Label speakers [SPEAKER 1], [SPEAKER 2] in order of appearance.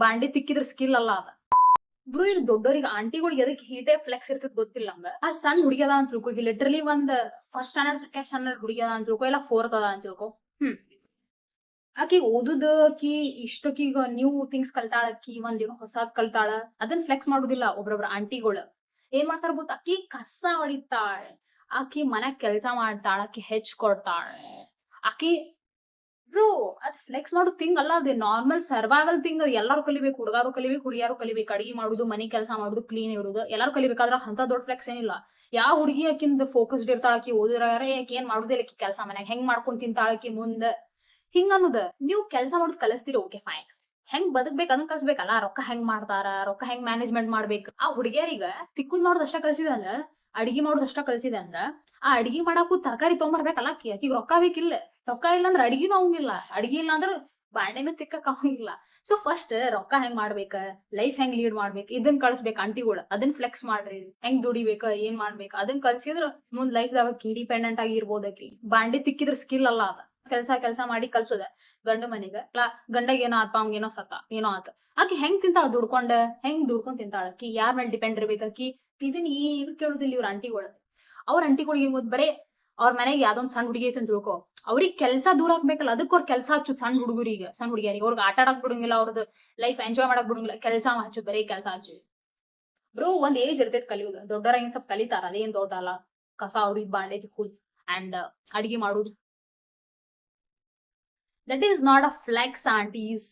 [SPEAKER 1] ಬಾಂಡೆ ತಿಕ್ಕಿದ್ರ ಸ್ಕಿಲ್ ಅಲ್ಲ ಅದ. ಬ್ರೋ ಇಲ್ಲಿ ದೊಡ್ಡೋರಿಗೆ ಆಂಟಿಗಳಿಗೆ ಎದಕ್ ಹೀಟೇ ಫ್ಲೆಕ್ಸ್ ಇರ್ತದ ಗೊತ್ತಿಲ್ಲ ನಮ್ಗ. ಆ ಸಣ್ಣ ಹುಡುಗಿಯದ ಅಂತ ತಿಳ್ಕೊ, ಲಿಟರಲಿ ಒಂದ್ ಫಸ್ಟ್ ಸ್ಟ್ಯಾಂಡರ್ಡ್ ಸೆಕೆಂಡ್ ಸ್ಟ್ಯಾಂಡರ್ಡ್ ಹುಡುಗಿಯದ ಅಂತ ತಿಳ್ಕೊ, ಇಲ್ಲ ಫೋರ್ತ್ ಅದ ಅಂತ ತಿಳ್ಕೊ. ಆಕಿ ಓದುದ ಆಕಿ ಇಷ್ಟಕ್ಕೀಗ ನ್ಯೂ ಥಿಂಗ್ಸ್ ಕಲ್ತಾಳ, ಆಕಿ ಒಂದೇನೋ ಹೊಸಾದ್ ಕಲ್ತಾಳ, ಅದನ್ನ ಫ್ಲೆಕ್ಸ್ ಮಾಡುದಿಲ್ಲ ಒಬ್ರೊಬ್ರ ಆಂಟಿಗಳು. ಏನ್ ಮಾಡ್ತಾರ ಗೊತ್ತ, ಆಕಿ ಕಸ ಹೊಡಿತಾಳ, ಆಕಿ ಮನ್ಯಾಗ ಕೆಲ್ಸ ಮಾಡ್ತಾಳ, ಆಕಿ ಹೆಚ್ಚ್ ಕೊಡ್ತಾಳೆ, ಆಕಿ ಬ್ರೋ ಅದ್ ಫ್ಲೆಕ್ಸ್ ಮಾಡೋ ಥಿಂಗ್ ಅಲ್ಲ, ಅದೇ ನಾರ್ಮಲ್ ಸರ್ವೈವಲ್ ಥಿಂಗ್. ಎಲ್ಲಾರು ಕಲಿಬೇಕು, ಹುಡುಗಾರು ಕಲಿಬೇಕು, ಹುಡುಗಿಯಾರು ಕಲಿಬೇಕು. ಅಡಿಗೆ ಮಾಡುದು, ಮನಿ ಕೆಲಸ ಮಾಡುದು, ಕ್ಲೀನ್ ಇಡುದು ಎಲ್ಲಾರು ಕಲಿಬೇಕಾದ್ರ ಅಂತ ದೊಡ್ಡ ಫ್ಲೆಕ್ಸ್ ಏನಿಲ್ಲ. ಯಾವ ಹುಡುಗಿ ಆಕಿಂದ ಫೋಕಸ್ಡ್ ಇರ್ತಾಳ, ಆಕಿ ಓದಿರಾರ ಆಕಿ ಏನ್ ಮಾಡುದಿಲ್ಲ, ಆಕಿ ಕೆಲಸ ಮನ್ಯಾಗ ಹೆಂಗ್ ಮಾಡ್ಕೊಂಡ್ ತಿಂತಾಳ ಆಕಿ ಮುಂದ, ಹಿಂಗ ಅನ್ನೋದ. ನೀವು ಕೆಲಸ ಮಾಡೋದ್ ಕಲಿಸ್ತೀರಿ, ಓಕೆ ಫೈನ್. ಹೆಂಗ್ ಬದುಕ್ಬೇಕು ಅದನ್ನ ಕಲ್ಸ್ಬೇಕಲ್ಲ. ರೊಕ್ಕ ಹೆಂಗ್ ಮಾಡ್ತಾರ, ರೊಕ್ಕ ಹೆಂಗ್ ಮ್ಯಾನೇಜ್ಮೆಂಟ್ ಮಾಡ್ಬೇಕು. ಆ ಹುಡುಗಿಯರಿಗ ತಿಕ್ಕುದ್ ಮಾಡೋದ್ ಅಷ್ಟ ಕಲ್ಸಿದ ಅಂದ್ರ, ಅಡಿಗೆ ಮಾಡೋದ್ ಅಷ್ಟ ಕಲ್ಸಿದ ಅಂದ್ರ, ಆ ಅಡಿಗೆ ಮಾಡಾಕು ತರಕಾರಿ ತೊಗೊಂಬರ್ಬೇಕಲ್ಲ ಆಕಿಗ್ ರೊಕ್ಕ ಬೇಕಿಲ್ಲ. ರೊಕ್ಕ ಇಲ್ಲ ಅಂದ್ರ ಅಡಿಗೆನೂ ಅವಂಗಿಲ್ಲ, ಅಡಿಗೆ ಇಲ್ಲ ಅಂದ್ರ ಬಾಂಡೆನೂ ತಿಕ್ಕಕ್ ಅವಂಗಿಲ್ಲ. ಸೊ ಫಸ್ಟ್ ರೊಕ್ಕ ಹೆಂಗ್ ಮಾಡ್ಬೇಕ, ಲೈಫ್ ಹೆಂಗ್ ಲೀಡ್ ಮಾಡ್ಬೇಕ, ಇದನ್ ಕಳ್ಸ್ಬೇಕ ಆಂಟಿಗಳು. ಅದನ್ನ ಫ್ಲೆಕ್ಸ್ ಮಾಡ್ರಿ, ಹೆಂಗ್ ದುಡಿಬೇಕ, ಏನ್ ಮಾಡ್ಬೇಕ ಅದನ್ನ ಕಲ್ಸಿದ್ರ ಮುಂದ್ ಲೈಫ್ ದಾಗ ಇಂಡಿಪೆಂಡೆಂಟ್ ಆಗಿ ಇರ್ಬೋದಕಿ. ಬಾಂಡೆ ತಿಕ್ಕಿದ್ರ ಸ್ಕಿಲ್ ಅಲ್ಲ ಅದ. ಕೆಲ್ಸ ಮಾಡಿ ಕಲ್ಸೋದ ಗಂಡ ಮನಿಗ. ಗಂಡಗ ಏನೋ ಆತ, ಅವಂಗ ಏನೋ ಸತ್ತ, ಏನೋ ಆತ, ಆಕಿ ಹೆಂಗ್ ತಿಂತಾಳ ಹೆಂಗ್ ದುಡ್ಕೊಂಡ್ ತಿಂತಾಳ ಆಕಿ. ಯಾರ ಮೇಲೆ ಡಿಪೆಂಡ್ ಇರ್ಬೇಕ ಆಕಿ. ಇದನ್ನ ಏನು ಕೇಳುದಿಲ್ಲ ಇವ್ರ ಆಂಟಿಗಳು. ಅವ್ರ ಆಂಟಿಗಳಿಗೆ ಏನ್ ಗೊತ್ತ, ಬರೇ ಅವ್ರ ಮನೆಗೆ ಯಾವ್ದೊಂದ್ ಸಣ್ಣ ಹುಡುಗಿ ಐತಿ ಅಂತ ತಿಳ್ಕೊ, ಅವ್ರಿಗೆ ಕೆಲಸ ದೂರ ಆಗ್ಬೇಕಲ್ಲ, ಅದಕ್ಕೆ ಅವ್ರ ಕೆಲಸ ಹಚ್ಚುದ್. ಸಣ್ಣ ಹುಡುಗರಿಗೆ, ಸಣ್ಣ ಹುಡುಗಿಯರಿಗೆ ಅವ್ರಿಗೆ ಆಟ ಆಡಕ್ ಬಿಡಂಗಿಲ್ಲ, ಅವ್ರದ್ದು ಲೈಫ್ ಎಂಜಾಯ್ ಮಾಡಕ್ ಬಿಡಂಗಿಲ್ಲ, ಕೆಲಸ ಹಚ್ಚುದ್, ಬರೀ ಕೆಲಸ ಹಚ್ಚುದ್. ಬ್ರೋ ಒಂದ್ ಏಜ್ ಇರ್ತೈತಿ ಕಲಿಯೋದು. ದೊಡ್ಡವರ ಏನ್ ಸ್ವಲ್ಪ ಕಲಿತಾರ, ಅದೇನ್ ದೊಡ್ಡಲ್ಲ. ಕಸ ಅವ್ರಿಗೆ ಬಾಂಡೆ ತಿಕ್ಕುದ್ ಅಂಡ್ ಅಡಿಗೆ ಮಾಡುದು, that is not a flex aunties.